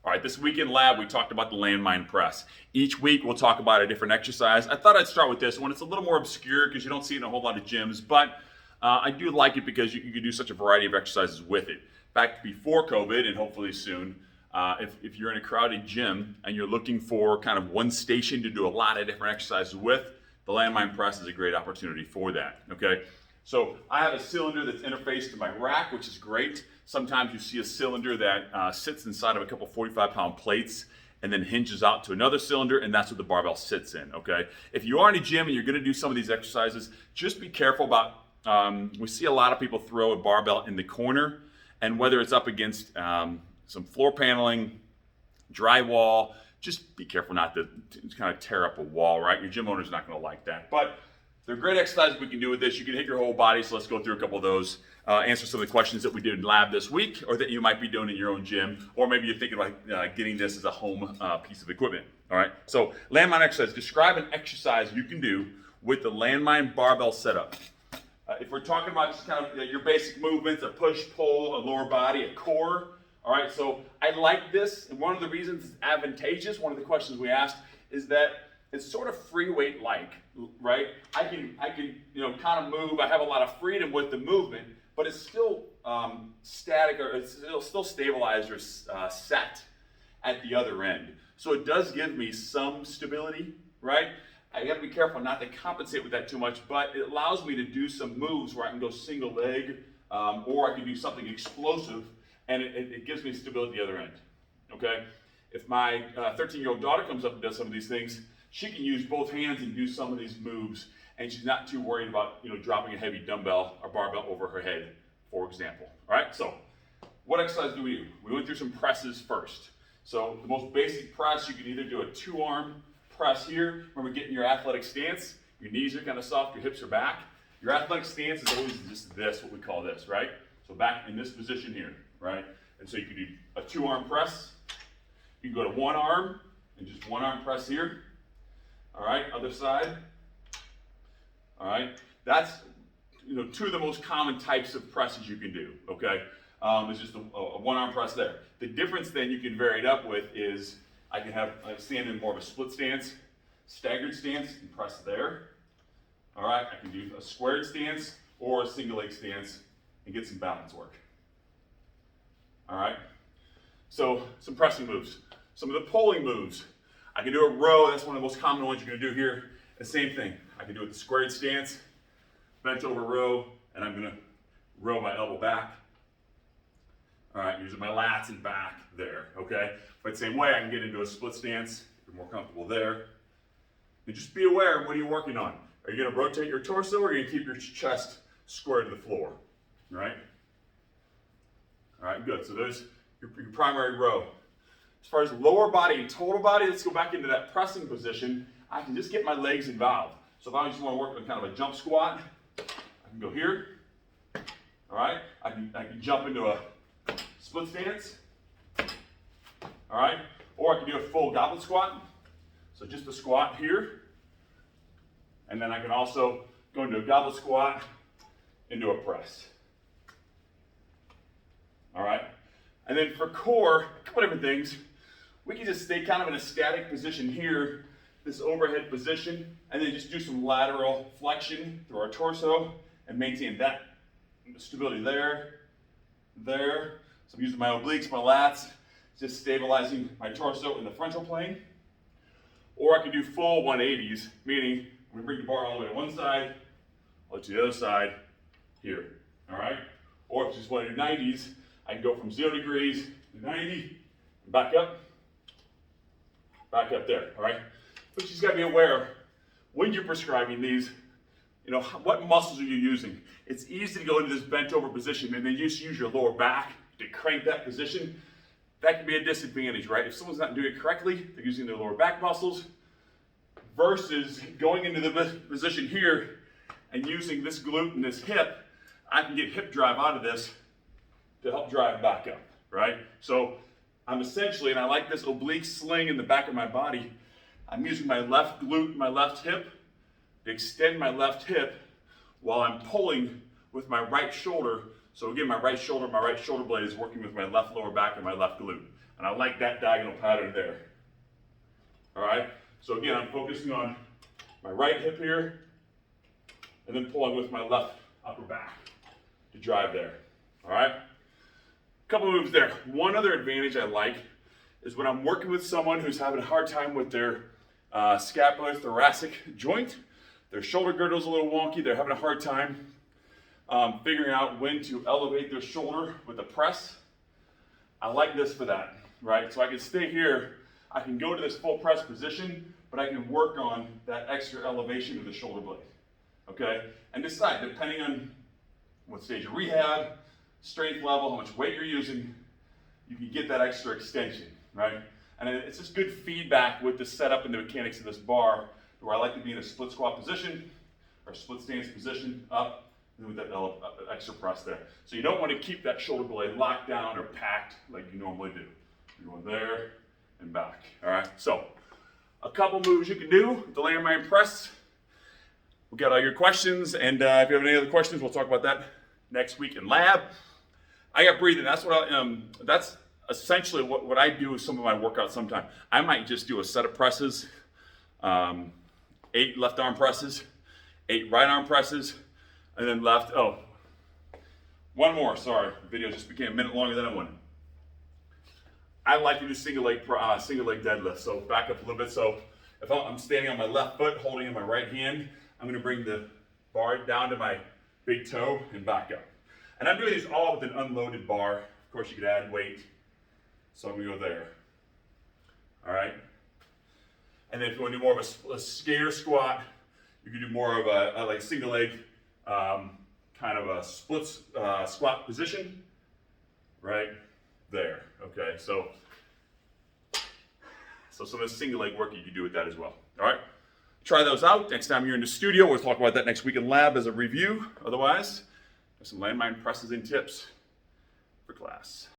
All right, this week in lab, we talked about the landmine press. Each week, we'll talk about a different exercise. I thought I'd start with this one. It's a little more obscure because you don't see it in a whole lot of gyms, but I do like it because you can do such a variety of exercises with it. Back before COVID, and hopefully soon, if you're in a crowded gym and you're looking for kind of one station to do a lot of different exercises with, the landmine press is a great opportunity for that, okay? So I have a cylinder that's interfaced to my rack, which is great. Sometimes you see a cylinder that sits inside of a couple 45-pound plates and then hinges out to another cylinder, and that's what the barbell sits in, okay? If you are in a gym and you're gonna do some of these exercises, just be careful about, we see a lot of people throw a barbell in the corner, and whether it's up against some floor paneling, drywall, just be careful not to kind of tear up a wall, right? Your gym owner's not gonna like that. But they're great exercises we can do with this. You can hit your whole body, so let's go through a couple of those. Answer some of the questions that we did in lab this week, or that you might be doing in your own gym, or maybe you're thinking about getting this as a home piece of equipment. All right, so landmine exercise. Describe an exercise you can do with the landmine barbell setup. If we're talking about just kind of your basic movements, a push, pull, a lower body, a core. All right, so I like this, and one of the reasons it's advantageous, one of the questions we asked, is that it's sort of free weight like, right? I can kind of move. I have a lot of freedom with the movement, but it's still static, or it's still stabilized or set at the other end. So it does give me some stability, right? I got to be careful not to compensate with that too much, but it allows me to do some moves where I can go single leg, or I can do something explosive, and it gives me stability at the other end, okay? If my 13-year-old daughter comes up and does some of these things, she can use both hands and do some of these moves, and she's not too worried about dropping a heavy dumbbell or barbell over her head, for example. All right, so what exercise do we do? We went through some presses first. So the most basic press, you can either do a 2-arm press here. Remember, getting your athletic stance. Your knees are kind of soft, your hips are back. Your athletic stance is always just this, what we call this, right? So back in this position here, right? And so you can do a 2-arm press. You can go to 1 arm and just 1-arm press here. All right, other side. All right, that's 2 of the most common types of presses you can do, okay? It's just a 1-arm press there. The difference then you can vary it up with is I can have stand in more of a split stance, staggered stance, and press there. All right, I can do a squared stance or a single leg stance and get some balance work. All right, so some pressing moves. Some of the pulling moves. I can do a row, that's one of the most common ones you're gonna do here. The same thing, I can do it the squared stance, bent over row, and I'm gonna row my elbow back. All right, using my lats and back there, okay? But same way, I can get into a split stance, if you're more comfortable there. And just be aware, what are you working on? Are you gonna rotate your torso, or are you gonna keep your chest square to the floor, right? All right, good, so there's your primary row. As far as lower body and total body, let's go back into that pressing position. I can just get my legs involved. So if I just want to work on kind of a jump squat, I can go here. All right, I can jump into a split stance. All right, or I can do a full goblet squat. So just a squat here. And then I can also go into a goblet squat, into a press. All right, and then for core, a couple different things. We can just stay kind of in a static position here, this overhead position, and then just do some lateral flexion through our torso and maintain that stability there. So I'm using my obliques, my lats, just stabilizing my torso in the frontal plane. Or I can do full 180s, meaning I'm gonna bring the bar all the way to one side, all the way to the other side, here, all right? Or if you just want to do 90s, I can go from 0 degrees to 90, back up there, all right? But you just gotta be aware, when you're prescribing these, what muscles are you using? It's easy to go into this bent over position and then just use your lower back to crank that position. That can be a disadvantage, right? If someone's not doing it correctly, they're using their lower back muscles, versus going into the position here and using this glute and this hip, I can get hip drive out of this to help drive back up, right? So I'm essentially, and I like this oblique sling in the back of my body, I'm using my left glute, my left hip, to extend my left hip while I'm pulling with my right shoulder. So again, my right shoulder blade is working with my left lower back and my left glute. And I like that diagonal pattern there. All right, so again, I'm focusing on my right hip here, and then pulling with my left upper back to drive there. All right, couple moves there. One other advantage I like is when I'm working with someone who's having a hard time with their scapular thoracic joint, their shoulder girdle's a little wonky, they're having a hard time figuring out when to elevate their shoulder with a press. I like this for that, right? So I can stay here, I can go to this full press position, but I can work on that extra elevation of the shoulder blade, okay? And decide, depending on what stage of rehab, strength level, how much weight you're using, you can get that extra extension, right? And it's just good feedback with the setup and the mechanics of this bar, where I like to be in a split squat position, or split stance position, up, and with that extra press there. So you don't want to keep that shoulder blade locked down or packed like you normally do. You're going there and back, all right? So, a couple moves you can do with the landmine press. We'll get all your questions, and if you have any other questions, we'll talk about that next week in lab. I got breathing. That's what that's essentially what I do with some of my workouts sometimes. I might just do a set of presses, 8 left arm presses, 8 right arm presses, and then left, one more, sorry. The video just became a minute longer than I wanted. I like to do single leg deadlift. So back up a little bit. So if I'm standing on my left foot, holding in my right hand, I'm gonna bring the bar down to my big toe and back up. And I'm doing these all with an unloaded bar. Of course, you could add weight. So I'm gonna go there. All right. And then if you want to do more of a skater squat, you can do more of a like single leg, kind of a split squat position, right there. Okay, so some of the single leg work you can do with that as well. All right, try those out. Next time you're in the studio, we'll talk about that next week in lab as a review. Otherwise, some landmine presses and tips for class.